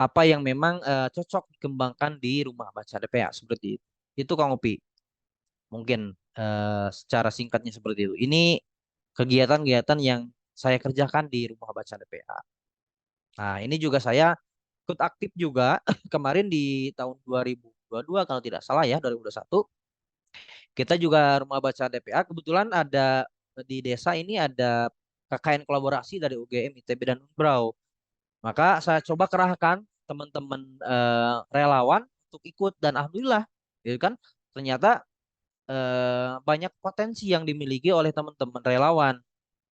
apa yang memang cocok dikembangkan di rumah baca DPA seperti itu. Itu Kang Upi. Mungkin secara singkatnya seperti itu. Ini kegiatan-kegiatan yang saya kerjakan di rumah baca DPA. Nah, ini juga saya ikut aktif juga kemarin di tahun 2022 kalau tidak salah ya, 2021. Kita juga rumah baca DPA kebetulan ada di desa ini ada KKN kolaborasi dari UGM, ITB dan Unbrau. Maka saya coba kerahkan teman-teman relawan untuk ikut dan alhamdulillah gitu kan ternyata banyak potensi yang dimiliki oleh teman-teman relawan.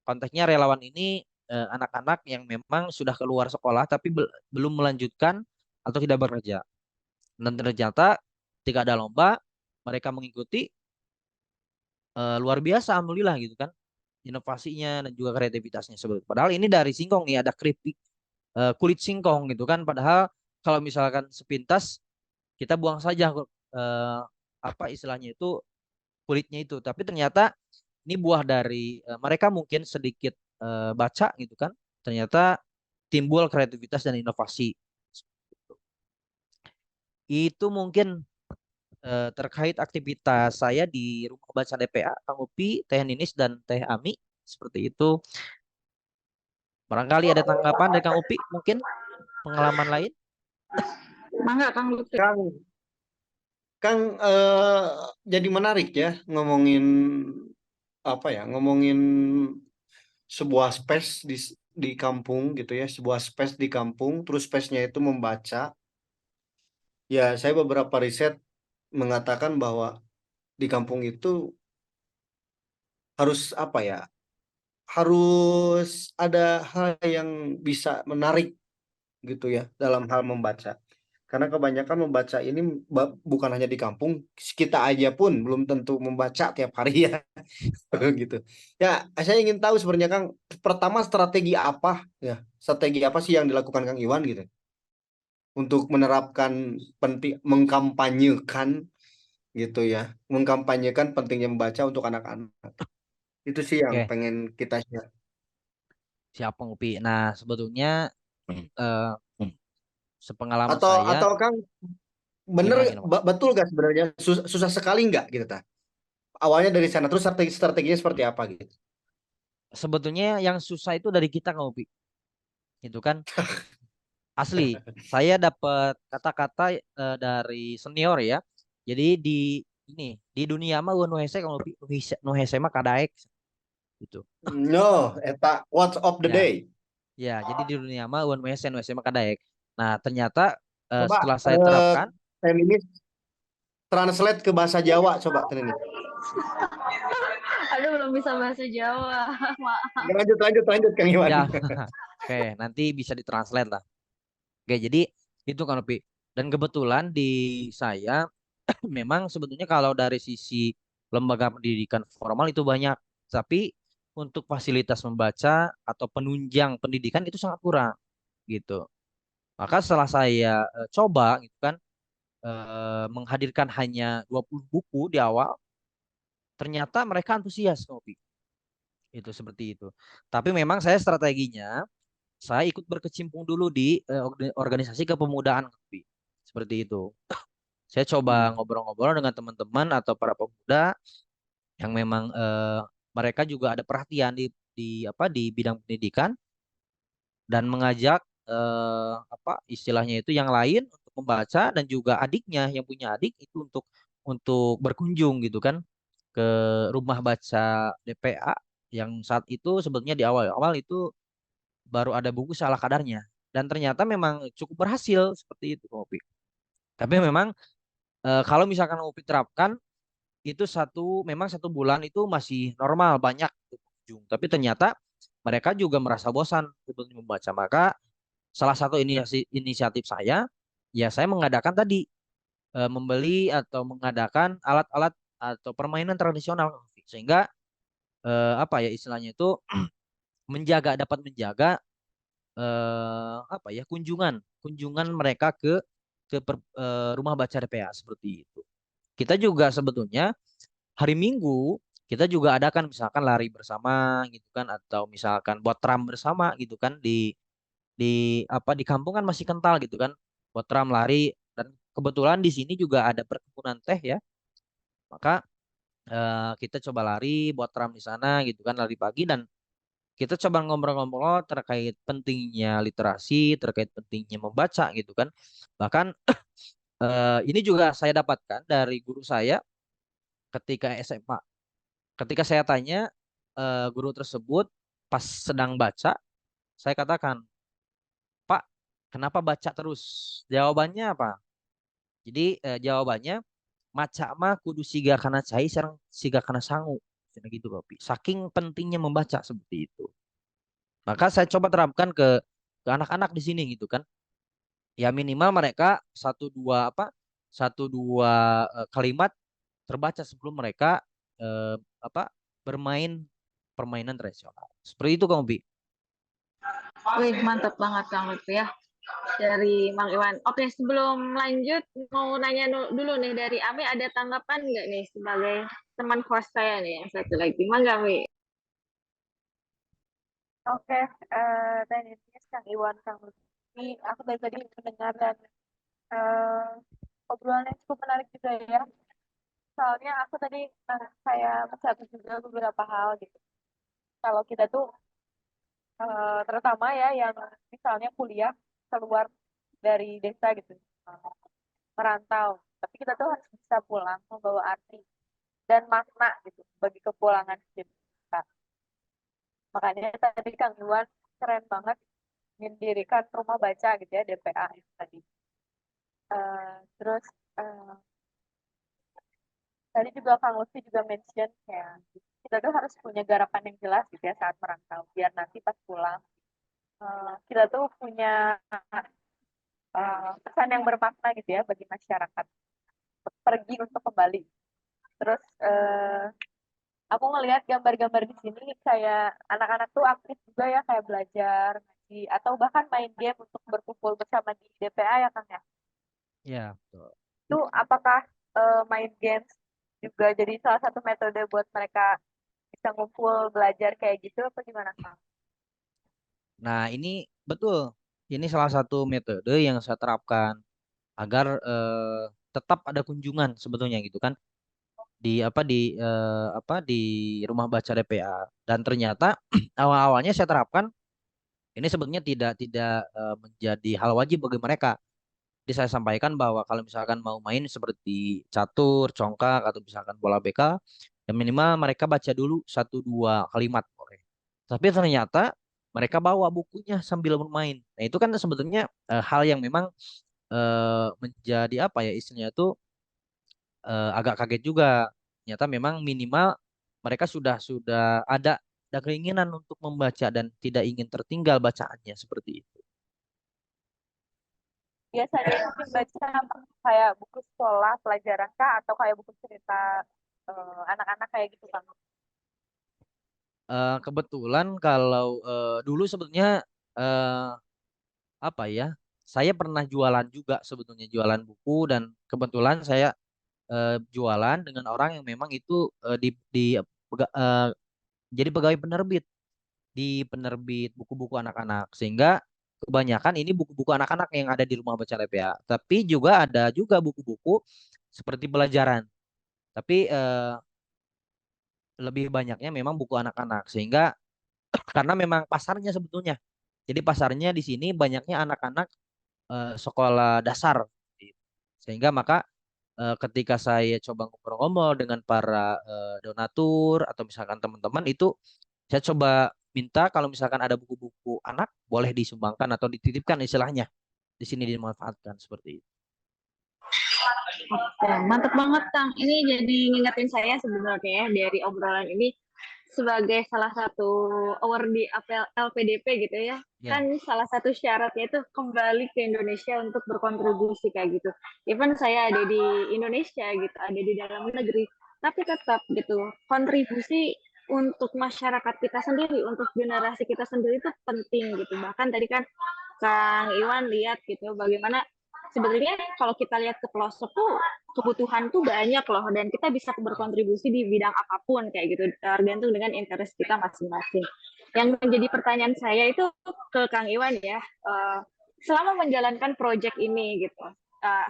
Konteksnya relawan ini anak-anak yang memang sudah keluar sekolah tapi belum melanjutkan atau tidak bekerja. Dan ternyata ketika ada lomba mereka mengikuti luar biasa alhamdulillah gitu kan inovasinya dan juga kreativitasnya sebetulnya. Padahal ini dari singkong nih ada keripik kulit singkong gitu kan. Padahal kalau misalkan sepintas kita buang saja apa istilahnya itu kulitnya itu. Tapi ternyata ini buah dari mereka mungkin sedikit baca gitu kan. Ternyata timbul kreativitas dan inovasi. Itu mungkin terkait aktivitas saya di rumah baca DPA, Kang Upi, Teh Ninis dan Teh Ami seperti itu. Barangkali ada tanggapan dari Kang Upi, mungkin pengalaman lain. Mangga Kang Lutfi. Kang, Kang jadi menarik ya ngomongin apa ya, ngomongin sebuah space di kampung gitu ya, sebuah space di kampung, terus space-nya itu membaca. Ya, saya beberapa riset mengatakan bahwa di kampung itu harus apa ya, harus ada hal yang bisa menarik gitu ya dalam hal membaca. Karena kebanyakan membaca ini bukan hanya di kampung, kita aja pun belum tentu membaca tiap hari ya. Gitu. Ya, saya ingin tahu sebenarnya Kang, pertama strategi apa ya? Strategi apa sih yang dilakukan Kang Iwan gitu untuk menerapkan penting mengkampanyekan gitu ya. Mengkampanyekan pentingnya membaca untuk anak-anak. Itu sih yang Oke, pengen kita share. siap Kang Upi. Nah, sebetulnya eh, sepengalaman Atau saya Kang bener gimana gimana Pak? betul gak sebenarnya susah sekali nggak gitu ta? Awalnya dari sana terus strateginya seperti apa gitu. Sebetulnya yang susah itu dari kita Kang Upi. Itu kan asli. Saya dapat kata-kata dari senior ya. Jadi di dunia mah nu hese Kang Upi, nu hese mah kadaek gitu. No, eta what's of the Ya, day. ya, jadi di dunia mah nu hese mah kadaek. Nah, ternyata Coba setelah saya terapkan ini translate ke bahasa Jawa coba ini. Aduh belum bisa bahasa Jawa. Maaf. Lanjut Kang Iwan. ya oke, nanti bisa ditranslate lah. Oke, jadi itu kan Upi. Dan kebetulan di saya memang sebetulnya kalau dari sisi lembaga pendidikan formal itu banyak, tapi untuk fasilitas membaca atau penunjang pendidikan itu sangat kurang gitu. Maka setelah saya coba gitu kan menghadirkan hanya 20 buku di awal, ternyata mereka antusias Kopi. Itu seperti itu. Tapi memang saya strateginya saya ikut berkecimpung dulu di organisasi kepemudaan Kopi. Seperti itu. Saya coba ngobrol-ngobrol dengan teman-teman atau para pemuda yang memang mereka juga ada perhatian di di bidang pendidikan dan mengajak istilahnya itu yang lain untuk membaca dan juga adiknya yang punya adik itu untuk berkunjung gitu kan ke rumah baca DPA yang saat itu sebetulnya di awal-awal itu baru ada buku salah kadarnya dan ternyata memang cukup berhasil seperti itu Kopi. Tapi memang kalau misalkan Kopi terapkan itu memang 1 bulan itu masih normal banyak pengunjung. Tapi ternyata mereka juga merasa bosan sebetulnya membaca. Maka salah satu inisiatif saya, ya saya mengadakan tadi membeli atau mengadakan alat-alat atau permainan tradisional sehingga apa ya istilahnya itu dapat menjaga kunjungan kunjungan mereka ke rumah baca DPA seperti itu. Kita juga sebetulnya hari Minggu kita juga adakan misalkan lari bersama gitu kan atau misalkan buat tram bersama gitu kan di kampung kan masih kental gitu kan buat tram lari dan kebetulan di sini juga ada perkebunan teh ya. Maka kita coba lari buat tram di sana gitu kan lari pagi dan kita coba ngobrol-ngobrol terkait pentingnya literasi, terkait pentingnya membaca gitu kan. Bahkan ini juga saya dapatkan dari guru saya ketika SMA. Ketika saya tanya guru tersebut pas sedang baca, saya katakan, Pak, kenapa baca terus? Jawabannya apa? Jadi jawabannya, maca mah kudu siga kana cai sareng siga kana sangu. Cina gitu Kopi. Saking pentingnya membaca seperti itu. Maka saya coba terapkan ke anak-anak di sini gitu kan. Ya minimal mereka satu dua kalimat terbaca sebelum mereka eh, apa bermain permainan tradisional. Seperti itu Kang Ubi. Wih, mantap banget Kang Lutfi ya dari Mang Iwan. Oke, sebelum lanjut mau nanya dulu nih dari Ami ada tanggapan nggak nih sebagai teman host saya nih yang satu lagi. Mangga Mi. Oke, dan ini Kang Iwan, Kang Lutfi, aku dari tadi mendengar dan obrolannya cukup menarik juga ya. Soalnya aku tadi kayak mencatat juga beberapa hal gitu. Kalau kita tuh terutama ya yang misalnya kuliah keluar dari desa gitu, eh, merantau. Tapi kita tuh harus bisa pulang membawa arti dan makna gitu bagi kepulangan kita. Makanya tadi Kang Iwan keren banget mendirikan rumah baca gitu ya DPA itu tadi. Terus eh, tadi juga Kang Lutfi juga mention kayak kita tuh harus punya garapan yang jelas gitu ya saat merantau biar nanti pas pulang kita tuh punya pesan yang bermakna gitu ya bagi masyarakat pergi untuk kembali. Terus aku ngelihat gambar-gambar di sini kayak anak-anak tuh aktif juga ya kayak belajar ngaji atau bahkan main game untuk berkumpul bersama di DPA ya Kang ya. Ya, betul. Itu apakah main games juga jadi salah satu metode buat mereka bisa ngumpul belajar kayak gitu apa gimana Kang? Nah, ini betul. Ini salah satu metode yang saya terapkan agar tetap ada kunjungan sebetulnya gitu kan di rumah baca DPA dan ternyata awal-awalnya saya terapkan ini sebetulnya tidak tidak menjadi hal wajib bagi mereka. Jadi saya sampaikan bahwa kalau misalkan mau main seperti catur, congkak atau misalkan bola beka, ya minimal mereka baca dulu 1 2 kalimat boleh. Tapi ternyata mereka bawa bukunya sambil bermain. Nah itu kan sebetulnya hal yang memang menjadi apa ya istilahnya itu agak kaget juga. Ternyata memang minimal mereka sudah ada keinginan untuk membaca dan tidak ingin tertinggal bacaannya seperti itu. Biasanya mungkin baca apa? Kayak buku sekolah pelajaran kah atau kayak buku cerita anak-anak kayak gitu Kang? Kebetulan kalau dulu sebetulnya eh, apa ya, saya pernah jualan juga sebetulnya jualan buku dan kebetulan saya jualan dengan orang yang memang itu pega- eh, jadi pegawai penerbit di penerbit buku-buku anak-anak sehingga kebanyakan ini buku-buku anak-anak yang ada di rumah baca LPA. Tapi juga ada juga buku-buku seperti pelajaran. Tapi lebih banyaknya memang buku anak-anak sehingga karena memang pasarnya sebetulnya. Jadi pasarnya di sini banyaknya anak-anak sekolah dasar, sehingga maka ketika saya coba ngobrol-ngobrol dengan para donatur atau misalkan teman-teman itu, saya coba minta kalau misalkan ada buku-buku anak boleh disumbangkan atau dititipkan istilahnya di sini dimanfaatkan seperti itu. Oke, mantap banget Kang. Ini jadi ngingetin saya sebenarnya ya dari obrolan ini sebagai salah satu award di LPDP gitu ya. Ya, Kan salah satu syaratnya itu kembali ke Indonesia untuk berkontribusi kayak gitu. Even saya ada di Indonesia gitu, ada di dalam negeri, tapi tetap gitu kontribusi untuk masyarakat kita sendiri, untuk generasi kita sendiri itu penting gitu. Bahkan tadi kan Kang Iwan lihat gitu bagaimana sebenarnya kalau kita lihat ke pelosok tuh kebutuhan tuh banyak loh dan kita bisa berkontribusi di bidang apapun kayak gitu tergantung dengan interest kita masing-masing. Yang menjadi pertanyaan saya itu ke Kang Iwan ya, selama menjalankan project ini gitu,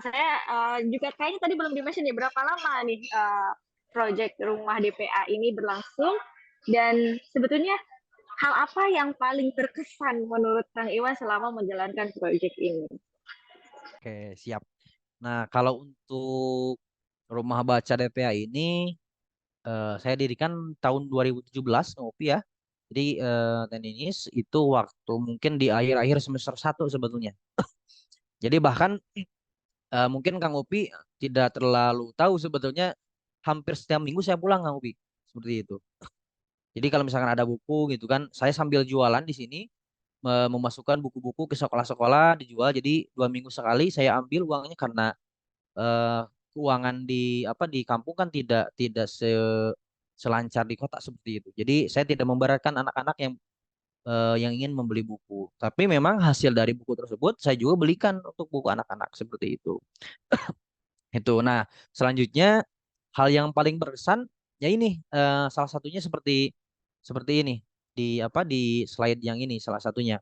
saya juga kayaknya tadi belum di-mention ya berapa lama nih project rumah DPA ini berlangsung dan sebetulnya hal apa yang paling berkesan menurut Kang Iwan selama menjalankan project ini? oke, siap. Nah, kalau untuk rumah baca DPA ini saya dirikan tahun 2017 Ngopi ya. Jadi Teninis itu waktu mungkin di akhir-akhir semester 1 sebetulnya. Jadi bahkan mungkin Kang Upi tidak terlalu tahu sebetulnya hampir setiap minggu saya pulang Kang Upi. Seperti itu. Jadi kalau misalkan ada buku gitu kan, saya sambil jualan di sini memasukkan buku-buku ke sekolah-sekolah dijual. Jadi 2 minggu sekali saya ambil uangnya karena keuangan di apa di kampung kan tidak tidak selancar di kota seperti itu. Jadi saya tidak memberatkan anak-anak yang ingin membeli buku. Tapi memang hasil dari buku tersebut saya juga belikan untuk buku anak-anak seperti itu. Itu. Nah, selanjutnya hal yang paling berkesan ya ini salah satunya seperti seperti ini di apa di slide yang ini salah satunya.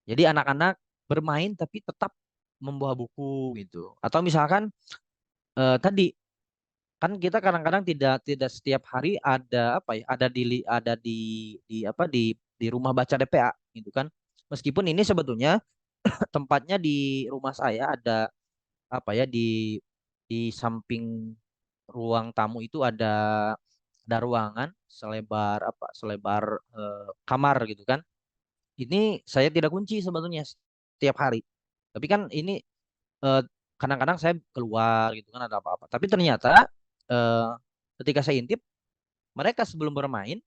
Jadi anak-anak bermain tapi tetap membawa buku gitu. Atau misalkan tadi kan kita kadang-kadang tidak tidak setiap hari ada apa ya ada di rumah baca DPA gitu kan. Meskipun ini sebetulnya tempatnya di rumah saya ada apa ya di samping ruang tamu itu ada ruangan selebar apa selebar kamar gitu kan. Ini saya tidak kunci sebetulnya setiap hari. Tapi kan ini eh, kadang-kadang saya keluar gitu kan ada apa-apa. Tapi ternyata eh, ketika saya intip mereka sebelum bermain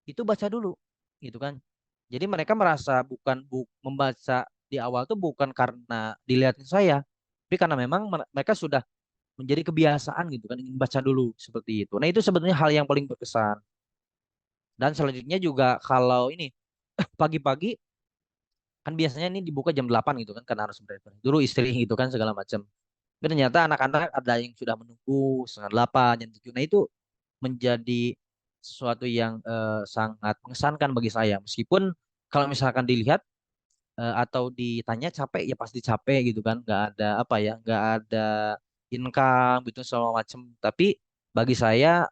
itu baca dulu gitu kan. Jadi mereka merasa bukan membaca di awal tuh bukan karena dilihatin saya, tapi karena memang mereka sudah menjadi kebiasaan gitu kan ingin baca dulu seperti itu. Nah, itu sebetulnya hal yang paling berkesan. Dan selanjutnya juga kalau ini pagi-pagi kan biasanya ini dibuka jam 8 gitu kan karena harus breakfast. Dulu istri gitu kan segala macam. Tapi ternyata anak-anak ada yang sudah menunggu setengah 8, jam 7. Nah, itu menjadi sesuatu yang sangat mengesankan bagi saya. Meskipun kalau misalkan dilihat atau ditanya capek ya pasti capek gitu kan, nggak ada apa ya, nggak ada income gitu segala macam. Tapi bagi saya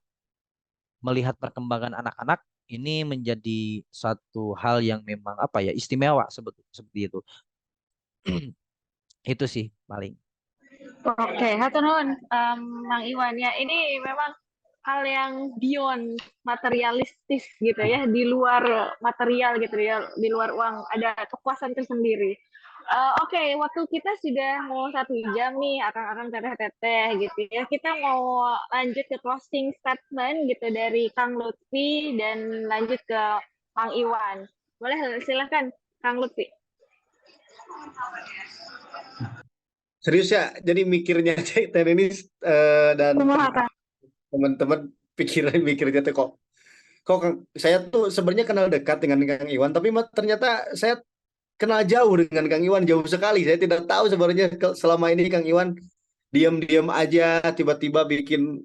melihat perkembangan anak-anak ini menjadi satu hal yang memang apa ya istimewa sebetulnya seperti itu. Itu sih paling. Oke, hatur nuhun, Mang Iwan ya. Ini memang hal yang beyond materialistis gitu ya, di luar material gitu ya, di luar uang, ada kepuasan tersendiri. Oke, waktu kita sudah mau 1 jam nih, akan teteh-teteh gitu ya. Kita mau lanjut ke closing statement gitu dari Kang Lutfi dan lanjut ke Mang Iwan. Boleh silakan Kang Lutfi. Serius ya, jadi mikirnya Teh Denis dan Kumaha, Kang? teman-teman pikiran mikirnya tuh kok saya tuh sebenarnya kenal dekat dengan Kang Iwan, tapi ternyata saya kenal jauh dengan Kang Iwan, jauh sekali. Saya tidak tahu sebenarnya selama ini Kang Iwan diam-diam aja tiba-tiba bikin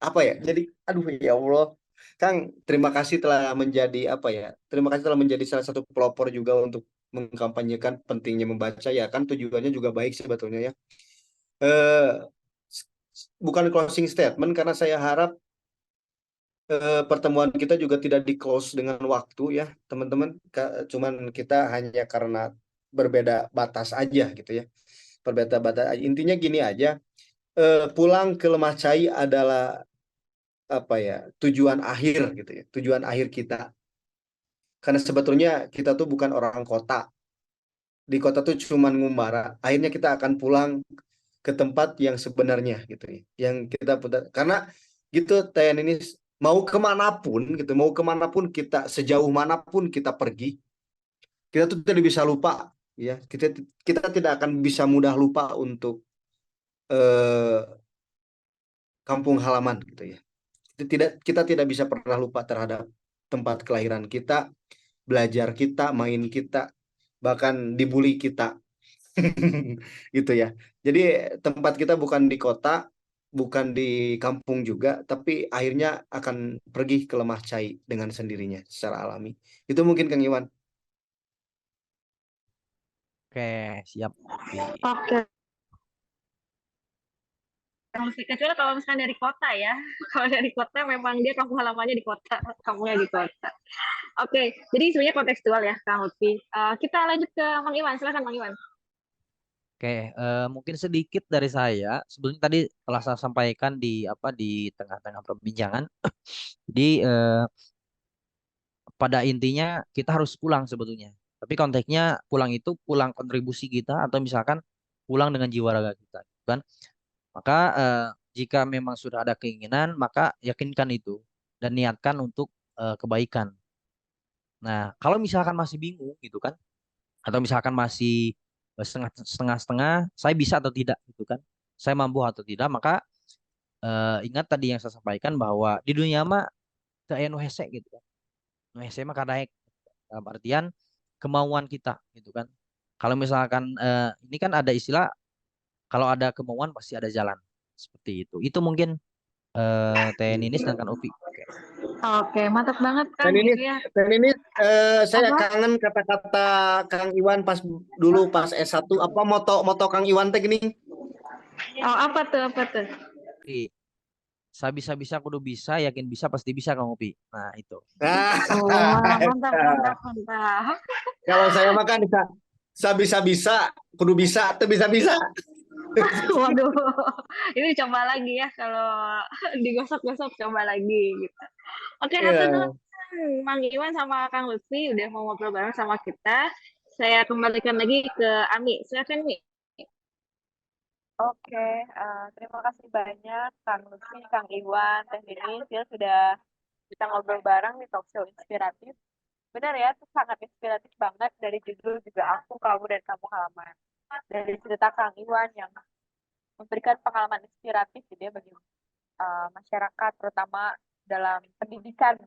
apa ya. Jadi aduh ya Allah. Kang, terima kasih telah menjadi apa ya? Terima kasih telah menjadi salah satu pelopor juga untuk mengkampanyekan pentingnya membaca ya kan tujuannya juga baik sebetulnya ya. Eh bukan closing statement karena saya harap pertemuan kita juga tidak di close dengan waktu ya teman-teman. Cuman kita hanya karena berbeda batas aja gitu ya. Berbeda batas. Intinya gini aja. Pulang ke Lemahcai adalah apa ya, tujuan akhir gitu ya, tujuan akhir kita. Karena sebetulnya kita tuh bukan orang kota. Di kota tuh cuman ngumbara. Akhirnya kita akan pulang ke tempat yang sebenarnya gitu ya. Yang kita karena gitu TN ini mau kemanapun kita, sejauh manapun kita pergi, kita tuh tidak bisa lupa ya. Kita tidak akan bisa mudah lupa untuk eh, kampung halaman gitu ya. Kita tidak bisa pernah lupa terhadap tempat kelahiran kita, belajar kita, main kita, bahkan dibully kita. Gitu ya. Jadi tempat kita bukan di kota, bukan di kampung juga, tapi akhirnya akan pergi ke Lemahcai dengan sendirinya secara alami. Itu mungkin Kang Iwan. Oke, siap. Oke. Kecuali kalau misalnya dari kota ya. Kalau dari kota memang dia kampung halamannya di kota, kampungnya di kota. Oke, jadi sebenarnya kontekstual ya Kang Lutfi. Kita lanjut ke Mang Iwan, silakan Mang Iwan. Oke, mungkin sedikit dari saya. Sebelumnya tadi telah saya sampaikan di tengah-tengah perbincangan. Jadi pada intinya kita harus pulang sebetulnya. Tapi konteksnya pulang itu pulang kontribusi kita atau misalkan pulang dengan jiwa raga kita, kan? Maka jika memang sudah ada keinginan, maka yakinkan itu dan niatkan untuk kebaikan. Nah, kalau misalkan masih bingung gitu kan, atau misalkan masih setengah-setengah, saya bisa atau tidak gitu kan, saya mampu atau tidak, maka ingat tadi yang saya sampaikan bahwa di dunia mah kayak nu hese gitu kan, nu hese mah kadaek dalam artian kemauan kita gitu kan. Kalau misalkan ini kan ada istilah kalau ada kemauan pasti ada jalan seperti itu. Itu mungkin Teh Ninis dan Kan Upi. Oke. Oke, mantap banget Dan Kang ini, gitu ya. saya Apa? kangen kata-kata Kang Iwan pas dulu pas S1, apa moto Kang Iwan teh gini. Oh, apa tuh? Apa tuh? Upi, bisa-bisa kudu bisa, yakin bisa pasti bisa Kang Upi. Nah, itu. Nah, Oh, mantap, mantap, mantap. kalau saya makan bisa-bisa, kudu bisa, atau bisa-bisa. Waduh, ini coba lagi ya kalau digosok-gosok coba lagi gitu. Oke, hatur Iya. nuhun Mang Iwan sama Kang Lutfi udah mau ngobrol bareng sama kita. Saya kembalikan lagi ke Ami. Silakan Mi. Oke, terima kasih banyak Kang Lutfi, Kang Iwan, Teh Ninis ya sudah kita ngobrol bareng di talk show inspiratif. Benar ya, itu sangat inspiratif banget dari judul juga aku, kamu, dan kamu halaman. Dari cerita Kang Iwan yang memberikan pengalaman inspiratif gitu ya bagi masyarakat, terutama dalam pendidikan,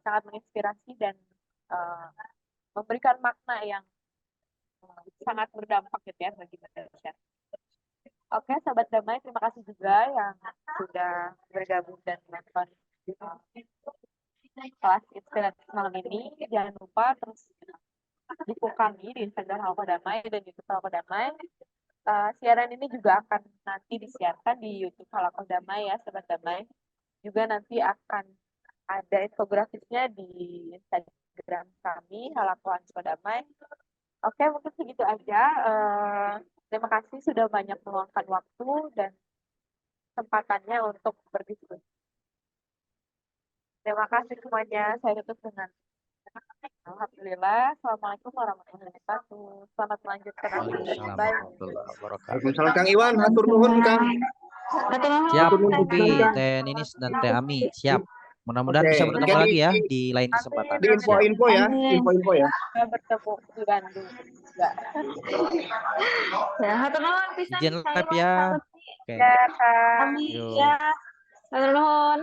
sangat menginspirasi dan uh, memberikan makna yang sangat berdampak gitu ya bagi masyarakat. Oke, sahabat damai, terima kasih juga yang sudah bergabung dan menonton kelas inspiratif malam ini. Jangan lupa terus dukung kami di Instagram Halko Damai dan YouTube Halko Damai. Siaran ini juga akan nanti disiarkan di YouTube Halko Damai ya, sahabat damai. Juga nanti akan ada infografisnya di Instagram kami, Halako Damai. Oke, mungkin segitu aja. Terima kasih sudah banyak meluangkan waktu dan kesempatannya untuk berdiskusi. Terima kasih semuanya. Saya tutup dengan Alhamdulillah. Assalamualaikum warahmatullahi wabarakatuh. Selamat melanjutkan aktivitas. Waalaikumsalam Bye. warahmatullahi wabarakatuh. Waalaikumsalam Kang Iwan, hatur nuhun Kang. Hatur nuhun. Siap, Hatur nuhun Upi, Kang. Teh Ninis dan Teh Ami. Siap. Mudah-mudahan Oke, bisa bertemu jadi lagi ya di lain kesempatan. Amin, di amin. Siap. info-info ya, Amin. info-info ya. Saya bertemu di Bandung juga. Ya, hatur nuhun pisan Izin Kang live Iwan, ya. Kang Lutfi. Oke. Ya, Kak. Ami Yuk. ya. Hatur nuhun.